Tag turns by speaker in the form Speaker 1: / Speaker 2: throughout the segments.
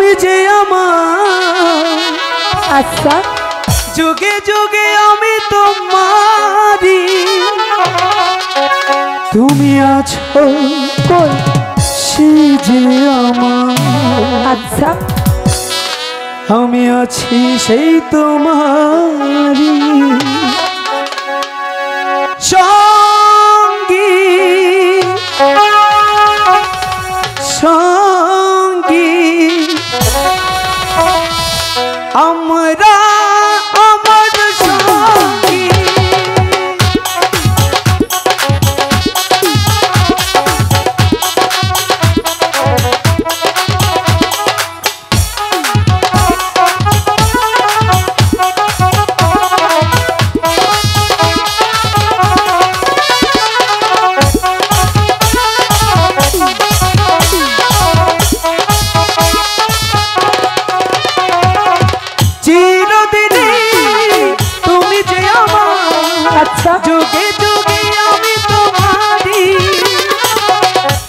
Speaker 1: তুমি যে আমার
Speaker 2: আচ্ছা
Speaker 1: যুগে যুগে আমি তোমারি তুমি আছো
Speaker 2: কই
Speaker 1: সে যে আমার
Speaker 2: আচ্ছা
Speaker 1: আমি আছি সেই তোমারি সঙ্গী সঙ্গী আমরা আমার সঙ্গী
Speaker 2: আচ্ছা
Speaker 1: যুগে যুগে আমি তোমারি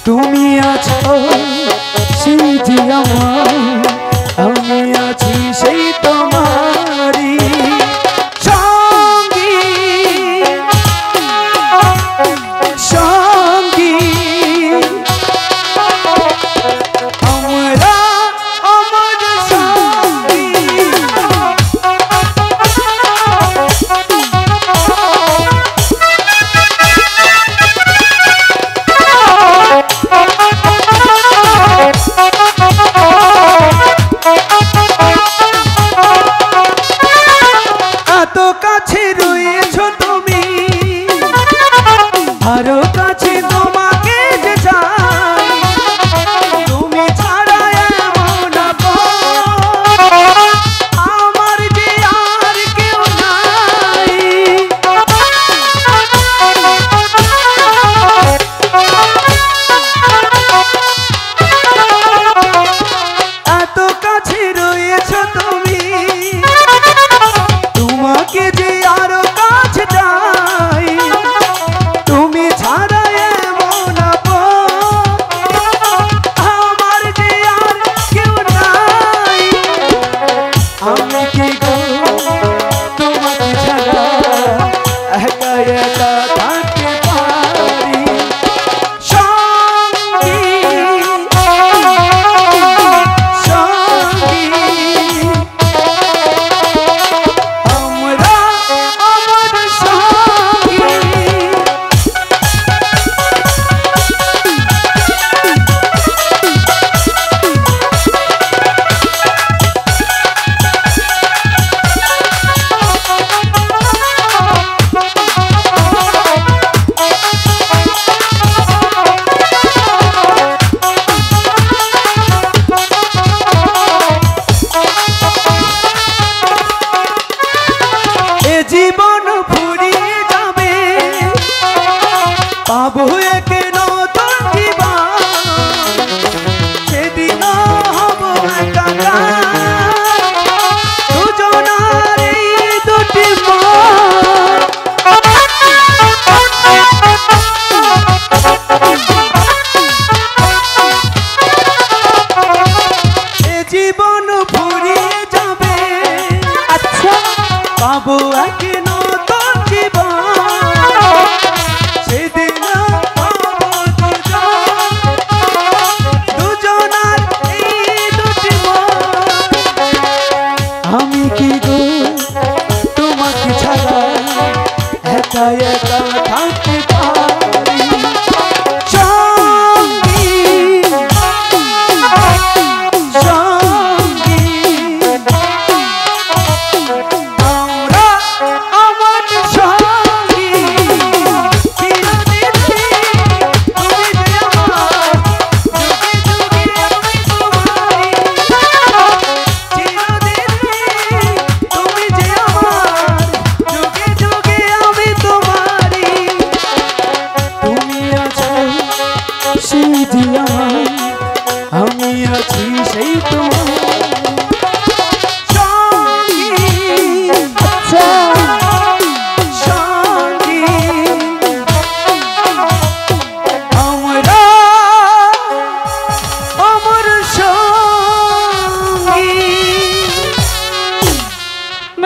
Speaker 1: তুমি আছো সেই যে আমার আমি আছি সেই তোমারি সঙ্গী সঙ্গী আমরা আমার সঙ্গী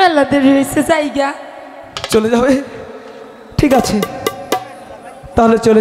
Speaker 2: মেলা দেরি হয়েছে জায়গা
Speaker 1: চলে যাবে? ঠিক আছে, তাহলে চলে